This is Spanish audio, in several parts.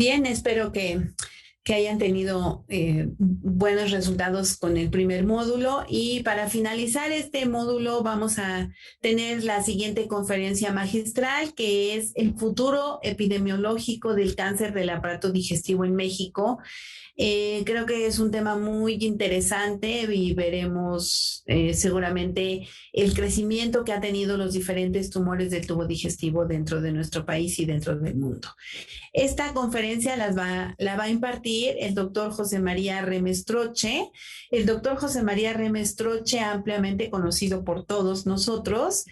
Bien, espero que hayan tenido buenos resultados con el primer módulo y para finalizar este módulo vamos a tener la siguiente conferencia magistral que es el futuro epidemiológico del cáncer del aparato digestivo en México. Creo que es un tema muy interesante y veremos seguramente el crecimiento que ha tenido los diferentes tumores del tubo digestivo dentro de nuestro país y dentro del mundo. Esta conferencia la va a impartir el doctor José María Remestroche. El doctor José María Remestroche, ampliamente conocido por todos nosotros,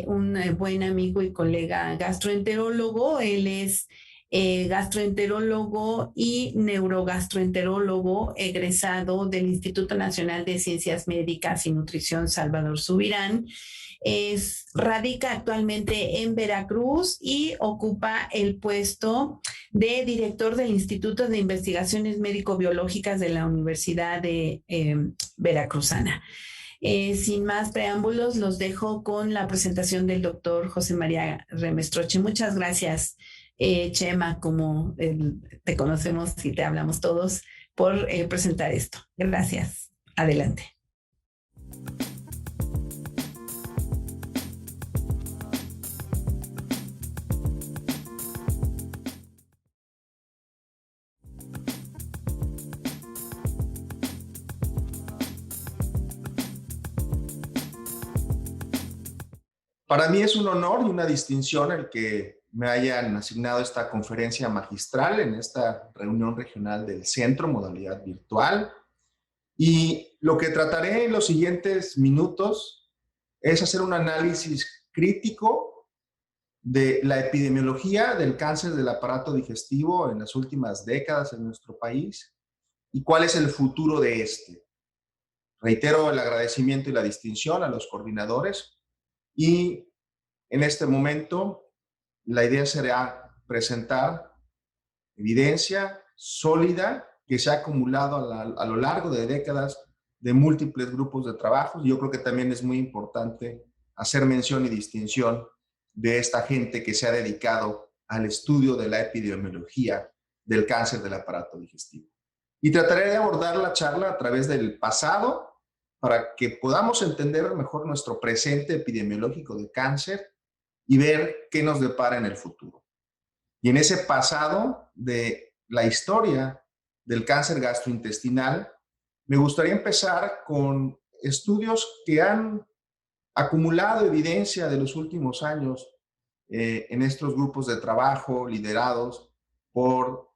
un buen amigo y colega gastroenterólogo. Él es gastroenterólogo y neurogastroenterólogo egresado del Instituto Nacional de Ciencias Médicas y Nutrición Salvador Subirán. Radica actualmente en Veracruz y ocupa el puesto de director del Instituto de Investigaciones Médico-Biológicas de la Universidad de Veracruzana. Sin más preámbulos, los dejo con la presentación del doctor José María Remestroche. Muchas gracias, Chema, como te conocemos y te hablamos todos, por presentar esto. Gracias. Adelante. Para mí es un honor y una distinción el que me hayan asignado esta conferencia magistral en esta reunión regional del centro, modalidad virtual. Y lo que trataré en los siguientes minutos es hacer un análisis crítico de la epidemiología del cáncer del aparato digestivo en las últimas décadas en nuestro país y cuál es el futuro de este. Reitero el agradecimiento y la distinción a los coordinadores. Y en este momento, la idea será presentar evidencia sólida que se ha acumulado a lo largo de décadas de múltiples grupos de trabajo. Yo creo que también es muy importante hacer mención y distinción de esta gente que se ha dedicado al estudio de la epidemiología del cáncer del aparato digestivo. Y trataré de abordar la charla a través del pasado, para que podamos entender mejor nuestro presente epidemiológico de cáncer y ver qué nos depara en el futuro. Y en ese pasado de la historia del cáncer gastrointestinal, me gustaría empezar con estudios que han acumulado evidencia de los últimos años en estos grupos de trabajo liderados por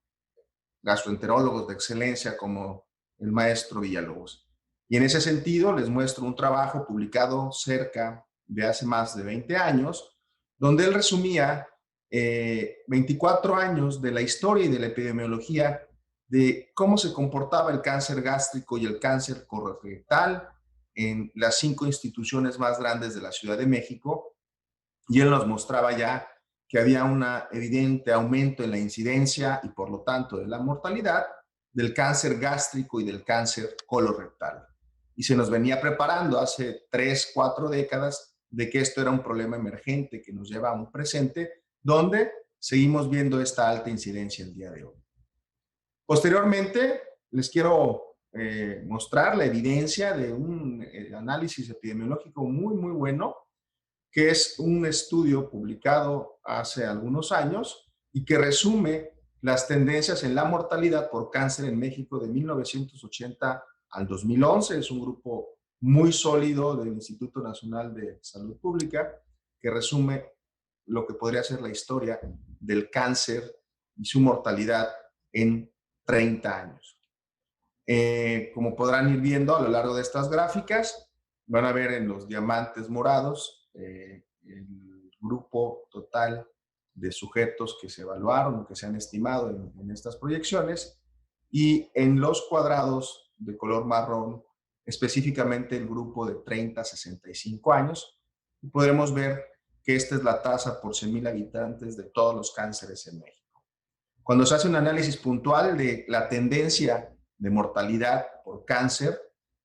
gastroenterólogos de excelencia como el maestro Villalobos. Y en ese sentido les muestro un trabajo publicado cerca de hace más de 20 años, donde él resumía 24 años de la historia y de la epidemiología de cómo se comportaba el cáncer gástrico y el cáncer colorectal en las 5 instituciones más grandes de la Ciudad de México. Y él nos mostraba ya que había un evidente aumento en la incidencia y por lo tanto de la mortalidad del cáncer gástrico y del cáncer colorectal. Y se nos venía preparando hace 3, 4 décadas de que esto era un problema emergente que nos lleva a un presente donde seguimos viendo esta alta incidencia el día de hoy. Posteriormente, les quiero mostrar la evidencia de un análisis epidemiológico muy, muy bueno, que es un estudio publicado hace algunos años y que resume las tendencias en la mortalidad por cáncer en México de 1980 al 2011. Es un grupo muy sólido del Instituto Nacional de Salud Pública que resume lo que podría ser la historia del cáncer y su mortalidad en 30 años. Como podrán ir viendo a lo largo de estas gráficas, van a ver en los diamantes morados el grupo total de sujetos que se evaluaron o que se han estimado en estas proyecciones, y en los cuadrados de color marrón, específicamente el grupo de 30 a 65 años, y podremos ver que esta es la tasa por 100,000 habitantes de todos los cánceres en México. Cuando se hace un análisis puntual de la tendencia de mortalidad por cáncer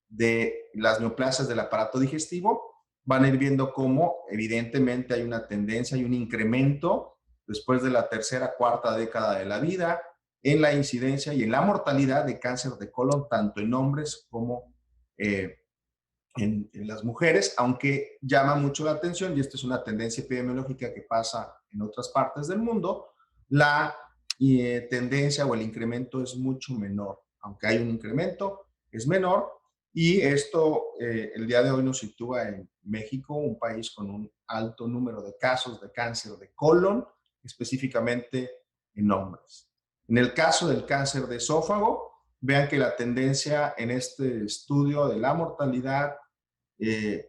de las neoplasias del aparato digestivo, van a ir viendo cómo evidentemente hay una tendencia y un incremento después de la tercera, cuarta década de la vida en la incidencia y en la mortalidad de cáncer de colon, tanto en hombres como en las mujeres, aunque llama mucho la atención, y esta es una tendencia epidemiológica que pasa en otras partes del mundo, la tendencia o el incremento es mucho menor. Aunque hay un incremento, es menor, y esto el día de hoy nos sitúa en México, un país con un alto número de casos de cáncer de colon, específicamente en hombres. En el caso del cáncer de esófago, vean que la tendencia en este estudio de la mortalidad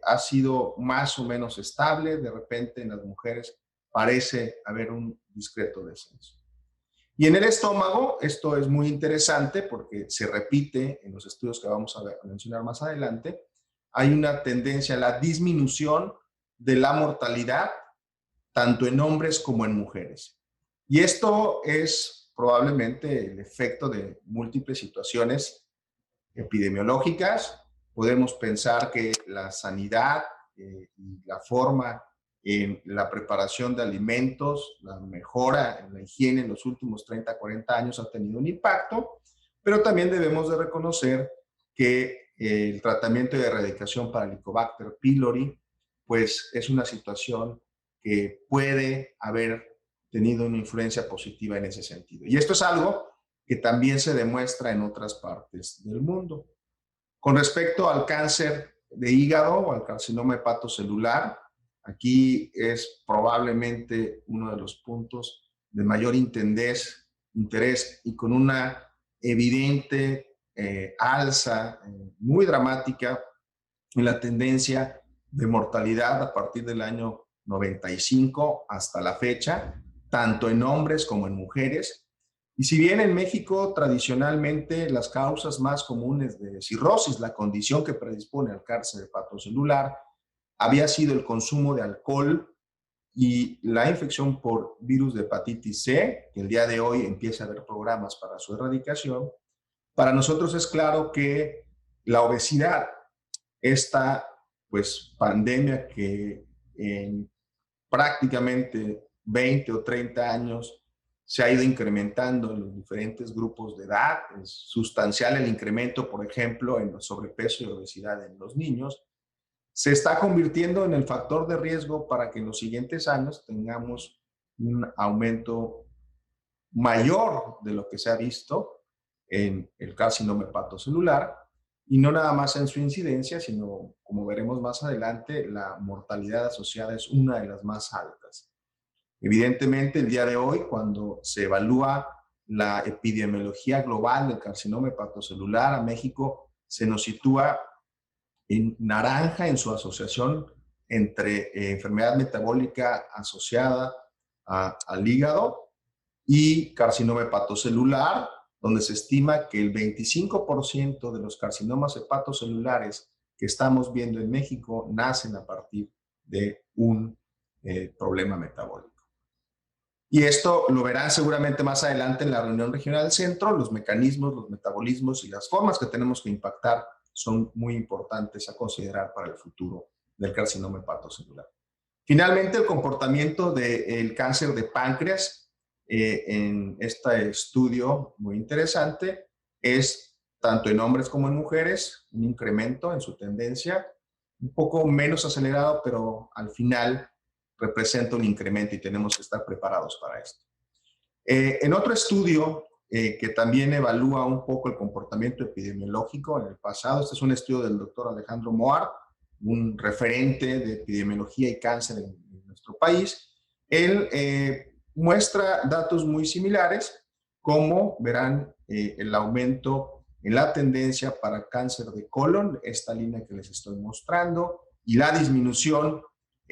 ha sido más o menos estable. De repente en las mujeres parece haber un discreto descenso. Y en el estómago, esto es muy interesante porque se repite en los estudios que vamos a mencionar más adelante, hay una tendencia a la disminución de la mortalidad tanto en hombres como en mujeres. Y esto es probablemente el efecto de múltiples situaciones epidemiológicas. Podemos pensar que la sanidad y la forma en la preparación de alimentos, la mejora en la higiene en los últimos 30, 40 años ha tenido un impacto, pero también debemos de reconocer que el tratamiento de erradicación para Helicobacter pylori, pues es una situación que puede haber tenido una influencia positiva en ese sentido. Y esto es algo que también se demuestra en otras partes del mundo. Con respecto al cáncer de hígado o al carcinoma hepatocelular, aquí es probablemente uno de los puntos de mayor interés y con una evidente alza muy dramática en la tendencia de mortalidad a partir del año 95 hasta la fecha, tanto en hombres como en mujeres. Y si bien en México tradicionalmente las causas más comunes de cirrosis, la condición que predispone al cáncer hepatocelular, había sido el consumo de alcohol y la infección por virus de hepatitis C, que el día de hoy empieza a haber programas para su erradicación, para nosotros es claro que la obesidad, esta pues pandemia que en prácticamente 20 o 30 años se ha ido incrementando en los diferentes grupos de edad. Es sustancial el incremento, por ejemplo, en el sobrepeso y obesidad en los niños. Se está convirtiendo en el factor de riesgo para que en los siguientes años tengamos un aumento mayor de lo que se ha visto en el carcinoma hepatocelular, y no nada más en su incidencia, sino, como veremos más adelante, la mortalidad asociada es una de las más altas. Evidentemente, el día de hoy, cuando se evalúa la epidemiología global del carcinoma hepatocelular, a México se nos sitúa en naranja en su asociación entre enfermedad metabólica asociada al hígado y carcinoma hepatocelular, donde se estima que el 25% de los carcinomas hepatocelulares que estamos viendo en México nacen a partir de un problema metabólico. Y esto lo verán seguramente más adelante en la reunión regional del centro. Los mecanismos, los metabolismos y las formas que tenemos que impactar son muy importantes a considerar para el futuro del carcinoma hepatocelular. Finalmente, el comportamiento del cáncer de páncreas en este estudio muy interesante es tanto en hombres como en mujeres un incremento en su tendencia, un poco menos acelerado, pero al final representa un incremento y tenemos que estar preparados para esto. En otro estudio que también evalúa un poco el comportamiento epidemiológico en el pasado, este es un estudio del doctor Alejandro Moar, un referente de epidemiología y cáncer en nuestro país. Él muestra datos muy similares, como verán el aumento en la tendencia para cáncer de colon, esta línea que les estoy mostrando, y la disminución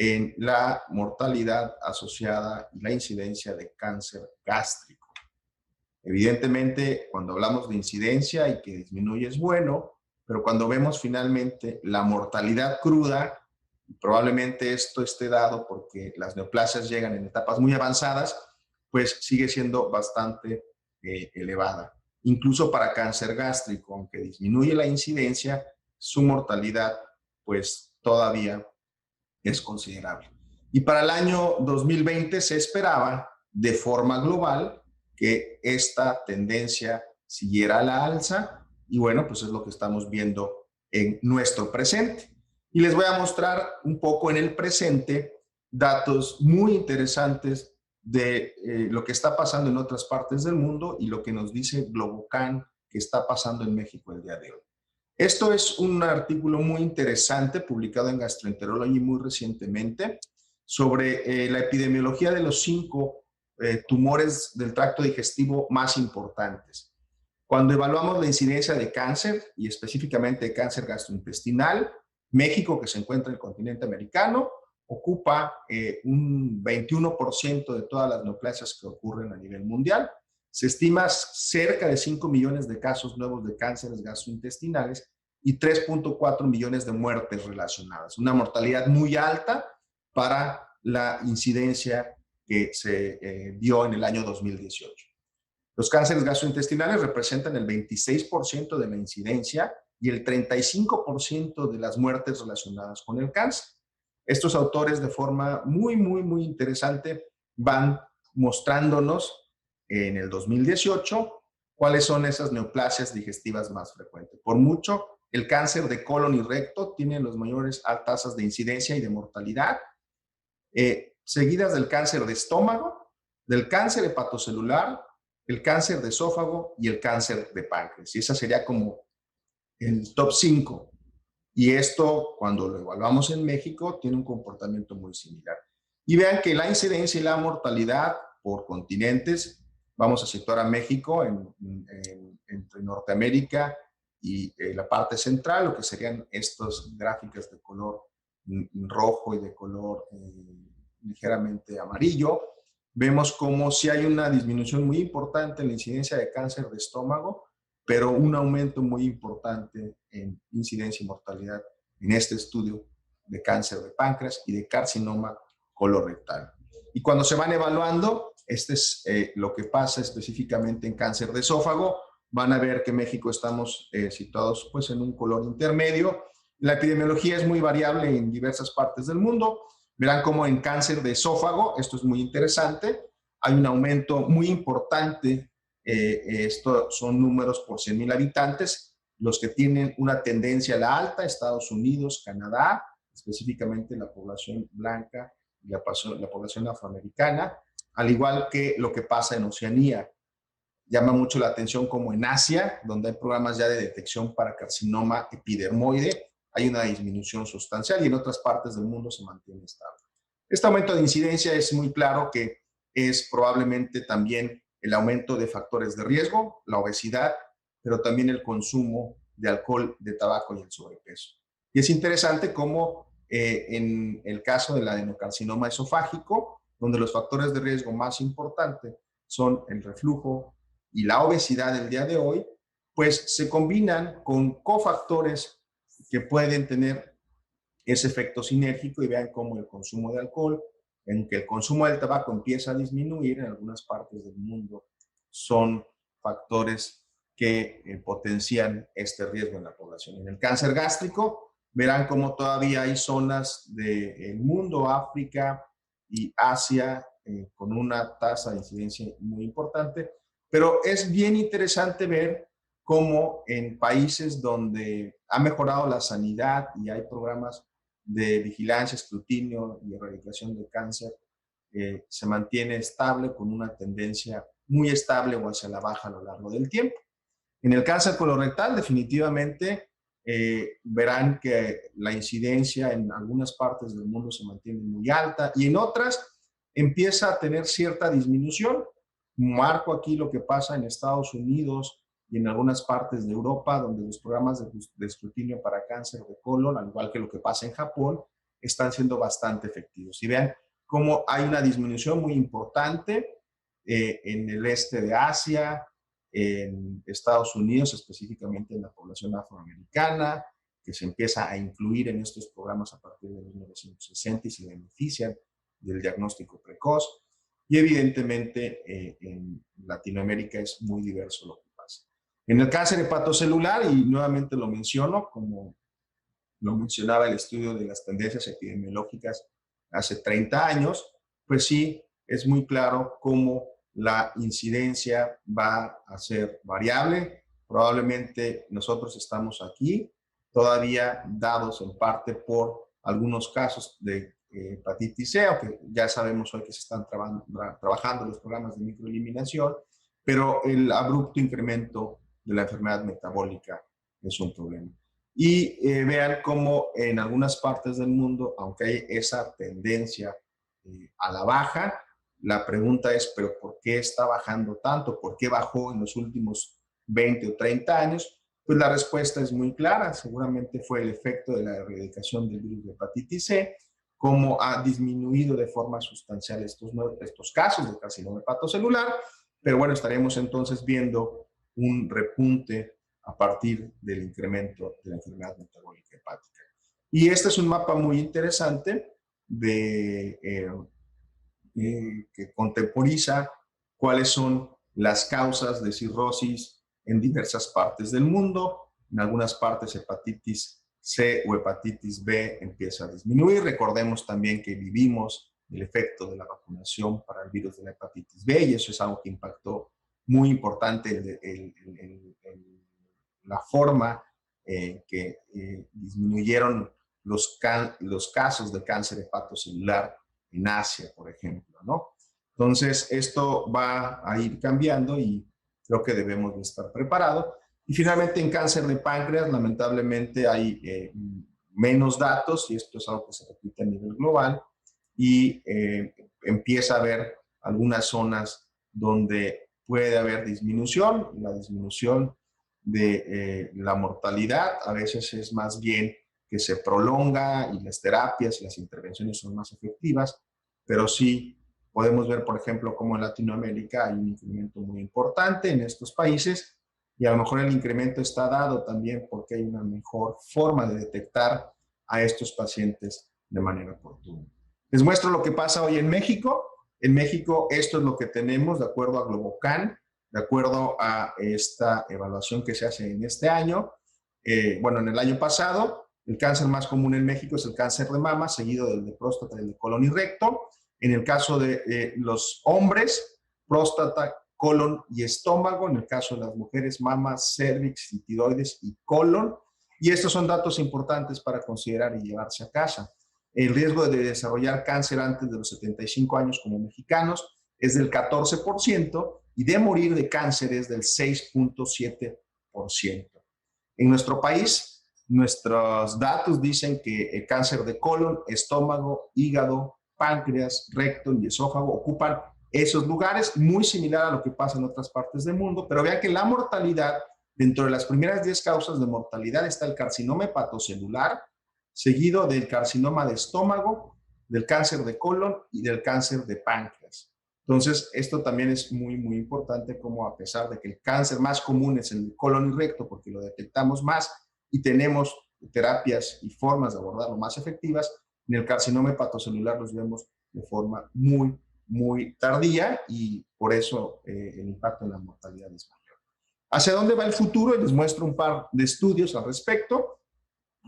en la mortalidad asociada y la incidencia de cáncer gástrico. Evidentemente, cuando hablamos de incidencia y que disminuye es bueno, pero cuando vemos finalmente la mortalidad cruda, probablemente esto esté dado porque las neoplasias llegan en etapas muy avanzadas, pues sigue siendo bastante elevada. Incluso para cáncer gástrico, aunque disminuye la incidencia, su mortalidad pues todavía es considerable. Y para el año 2020 se esperaba de forma global que esta tendencia siguiera a la alza y bueno, pues es lo que estamos viendo en nuestro presente. Y les voy a mostrar un poco en el presente datos muy interesantes de lo que está pasando en otras partes del mundo y lo que nos dice Globocan que está pasando en México el día de hoy. Esto es un artículo muy interesante publicado en Gastroenterology muy recientemente sobre la epidemiología de los 5 tumores del tracto digestivo más importantes. Cuando evaluamos la incidencia de cáncer y específicamente de cáncer gastrointestinal, México, que se encuentra en el continente americano, ocupa un 21% de todas las neoplasias que ocurren a nivel mundial. Se estima cerca de 5 millones de casos nuevos de cánceres gastrointestinales y 3.4 millones de muertes relacionadas. Una mortalidad muy alta para la incidencia que se dio en el año 2018. Los cánceres gastrointestinales representan el 26% de la incidencia y el 35% de las muertes relacionadas con el cáncer. Estos autores de forma muy interesante van mostrándonos en el 2018 cuáles son esas neoplasias digestivas más frecuentes. Por mucho, el cáncer de colon y recto tiene las mayores tasas de incidencia y de mortalidad, seguidas del cáncer de estómago, del cáncer hepatocelular, el cáncer de esófago y el cáncer de páncreas. Y esa sería como el top 5. Y esto, cuando lo evaluamos en México, tiene un comportamiento muy similar. Y vean que la incidencia y la mortalidad por continentes, vamos a situar a México entre Norteamérica y la parte central, lo que serían estas gráficas de color rojo y de color ligeramente amarillo. Vemos como si hay una disminución muy importante en la incidencia de cáncer de estómago, pero un aumento muy importante en incidencia y mortalidad en este estudio de cáncer de páncreas y de carcinoma colorectal. Y cuando se van evaluando, este es lo que pasa específicamente en cáncer de esófago. Van a ver que México estamos situados pues, en un color intermedio. La epidemiología es muy variable en diversas partes del mundo. Verán cómo en cáncer de esófago, esto es muy interesante, hay un aumento muy importante. Esto son números por 100,000 habitantes, los que tienen una tendencia a la alta, Estados Unidos, Canadá, específicamente la población blanca y la población afroamericana, al igual que lo que pasa en Oceanía. Llama mucho la atención como en Asia, donde hay programas ya de detección para carcinoma epidermoide, hay una disminución sustancial y en otras partes del mundo se mantiene estable. Este aumento de incidencia es muy claro que es probablemente también el aumento de factores de riesgo, la obesidad, pero también el consumo de alcohol, de tabaco y el sobrepeso. Y es interesante cómo en el caso del adenocarcinoma esofágico, donde los factores de riesgo más importantes son el reflujo y la obesidad del día de hoy, pues se combinan con cofactores que pueden tener ese efecto sinérgico y vean cómo el consumo de alcohol, en que el consumo del tabaco empieza a disminuir en algunas partes del mundo, son factores que potencian este riesgo en la población. En el cáncer gástrico, verán cómo todavía hay zonas del mundo, África y Asia, con una tasa de incidencia muy importante, pero es bien interesante ver cómo en países donde ha mejorado la sanidad y hay programas de vigilancia, escrutinio y erradicación del cáncer, se mantiene estable con una tendencia muy estable o hacia la baja a lo largo del tiempo. En el cáncer colorectal, definitivamente, verán que la incidencia en algunas partes del mundo se mantiene muy alta y en otras empieza a tener cierta disminución. Marco aquí lo que pasa en Estados Unidos y en algunas partes de Europa, donde los programas de escrutinio para cáncer de colon, al igual que lo que pasa en Japón, están siendo bastante efectivos. Y vean cómo hay una disminución muy importante en el este de Asia, en Estados Unidos, específicamente en la población afroamericana, que se empieza a incluir en estos programas a partir de 1960 y se benefician del diagnóstico precoz. Y evidentemente en Latinoamérica es muy diverso lo que pasa. En el cáncer hepatocelular, y nuevamente lo menciono, como lo mencionaba el estudio de las tendencias epidemiológicas hace 30 años, pues sí, es muy claro cómo la incidencia va a ser variable. Probablemente nosotros estamos aquí todavía dados en parte por algunos casos de hepatitis C, aunque ya sabemos hoy que se están trabajando los programas de microeliminación, pero el abrupto incremento de la enfermedad metabólica es un problema. Y vean cómo en algunas partes del mundo, aunque hay esa tendencia a la baja, la pregunta es, ¿pero por qué está bajando tanto? ¿Por qué bajó en los últimos 20 o 30 años? Pues la respuesta es muy clara. Seguramente fue el efecto de la erradicación del virus de hepatitis C, cómo ha disminuido de forma sustancial estos casos de carcinoma hepatocelular. Pero bueno, estaremos entonces viendo un repunte a partir del incremento de la enfermedad metabólica hepática. Y este es un mapa muy interesante que contemporiza cuáles son las causas de cirrosis en diversas partes del mundo. En algunas partes hepatitis C o hepatitis B empieza a disminuir. Recordemos también que vivimos el efecto de la vacunación para el virus de la hepatitis B y eso es algo que impactó muy importante la forma que disminuyeron los casos de cáncer hepatocelular en Asia, por ejemplo, ¿no? Entonces, esto va a ir cambiando y creo que debemos de estar preparados. Y finalmente, en cáncer de páncreas, lamentablemente hay menos datos, y esto es algo que se repite a nivel global, y empieza a haber algunas zonas donde puede haber disminución. La disminución de la mortalidad a veces es más bien que se prolonga y las terapias y las intervenciones son más efectivas, pero sí podemos ver, por ejemplo, cómo en Latinoamérica hay un incremento muy importante en estos países y a lo mejor el incremento está dado también porque hay una mejor forma de detectar a estos pacientes de manera oportuna. Les muestro lo que pasa hoy en México. En México esto es lo que tenemos de acuerdo a Globocan, de acuerdo a esta evaluación que se hace en este año. Bueno, en el año pasado, el cáncer más común en México es el cáncer de mama, seguido del de próstata, del de colon y recto. En el caso de los hombres, próstata, colon y estómago. En el caso de las mujeres, mama, cervix, tiroides y colon. Y estos son datos importantes para considerar y llevarse a casa. El riesgo de desarrollar cáncer antes de los 75 años como mexicanos es del 14% y de morir de cáncer es del 6.7%. En nuestro país, nuestros datos dicen que el cáncer de colon, estómago, hígado, páncreas, recto y esófago ocupan esos lugares, muy similar a lo que pasa en otras partes del mundo, pero vean que la mortalidad, dentro de las primeras 10 causas de mortalidad está el carcinoma hepatocelular, seguido del carcinoma de estómago, del cáncer de colon y del cáncer de páncreas. Entonces, esto también es muy, muy importante, como a pesar de que el cáncer más común es el colon y recto, porque lo detectamos más y tenemos terapias y formas de abordarlo más efectivas, en el carcinoma hepatocelular los vemos de forma muy, muy tardía y por eso el impacto en la mortalidad es mayor. ¿Hacia dónde va el futuro? Y les muestro un par de estudios al respecto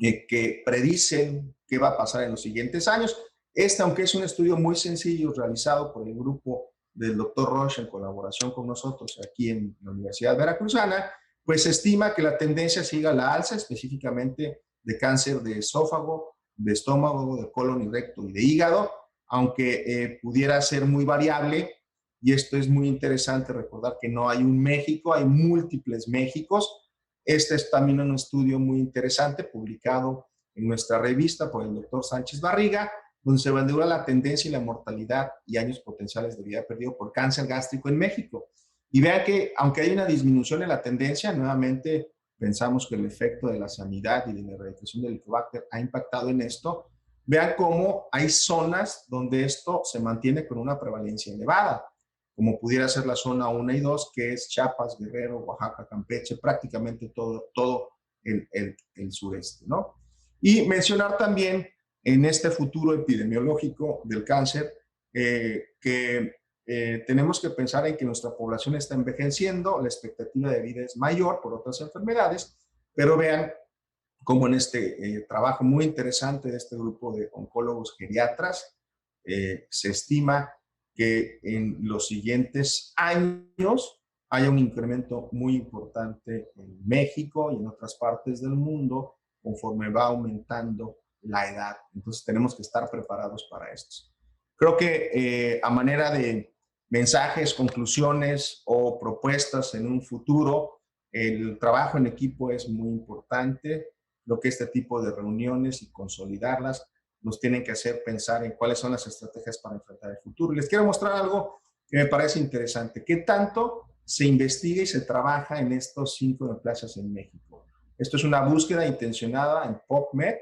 que predicen qué va a pasar en los siguientes años. Aunque es un estudio muy sencillo realizado por el grupo del Dr. Roche en colaboración con nosotros aquí en la Universidad Veracruzana, pues se estima que la tendencia siga a la alza, específicamente de cáncer de esófago, de estómago, de colon y recto y de hígado, aunque pudiera ser muy variable. Y esto es muy interesante recordar que no hay un México, hay múltiples Méxicos. Este es también un estudio muy interesante publicado en nuestra revista por el doctor Sánchez Barriga, donde se evalúa la tendencia y la mortalidad y años potenciales de vida perdido por cáncer gástrico en México. Y vean que aunque hay una disminución en la tendencia, nuevamente pensamos que el efecto de la sanidad y de la erradicación del Helicobacter ha impactado en esto. Vean cómo hay zonas donde esto se mantiene con una prevalencia elevada, como pudiera ser la zona 1 y 2, que es Chiapas, Guerrero, Oaxaca, Campeche, prácticamente todo el sureste, ¿no? Y mencionar también en este futuro epidemiológico del cáncer que tenemos que pensar en que nuestra población está envejeciendo, la expectativa de vida es mayor por otras enfermedades, pero vean cómo en este trabajo muy interesante de este grupo de oncólogos geriatras se estima que en los siguientes años haya un incremento muy importante en México y en otras partes del mundo conforme va aumentando la edad. Entonces tenemos que estar preparados para esto. Creo que a manera de mensajes, conclusiones o propuestas en un futuro, el trabajo en equipo es muy importante. Creo que este tipo de reuniones y consolidarlas nos tienen que hacer pensar en cuáles son las estrategias para enfrentar el futuro. Les quiero mostrar algo que me parece interesante. ¿Qué tanto se investiga y se trabaja en estos 5 neoplasias en México? Esto es una búsqueda intencionada en PubMed.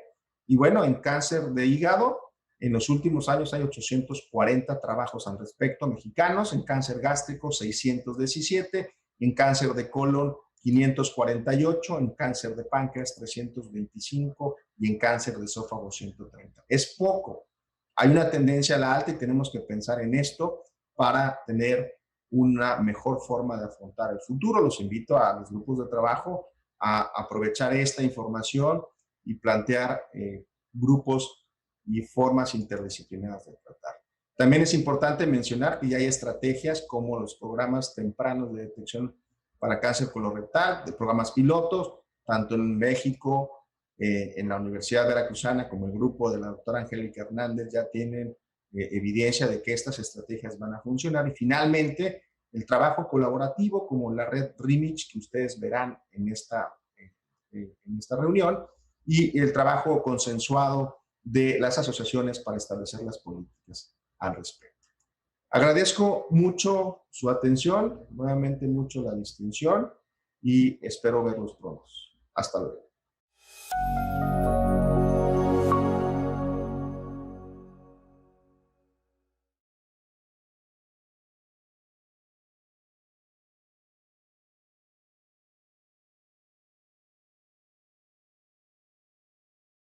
Y bueno, en cáncer de hígado, en los últimos años hay 840 trabajos al respecto mexicanos, en cáncer gástrico 617, en cáncer de colon 548, en cáncer de páncreas 325 y en cáncer de esófago 130. Es poco. Hay una tendencia a la alta y tenemos que pensar en esto para tener una mejor forma de afrontar el futuro. Los invito a los grupos de trabajo a aprovechar esta información y plantear grupos y formas interdisciplinarias de tratar. También es importante mencionar que ya hay estrategias como los programas tempranos de detección para cáncer colorectal, de programas pilotos, tanto en México, en la Universidad Veracruzana, como el grupo de la doctora Angélica Hernández ya tienen evidencia de que estas estrategias van a funcionar. Y finalmente, el trabajo colaborativo como la red REMICH que ustedes verán en esta reunión y el trabajo consensuado de las asociaciones para establecer las políticas al respecto. Agradezco mucho su atención, nuevamente mucho la distinción y espero verlos pronto. Hasta luego.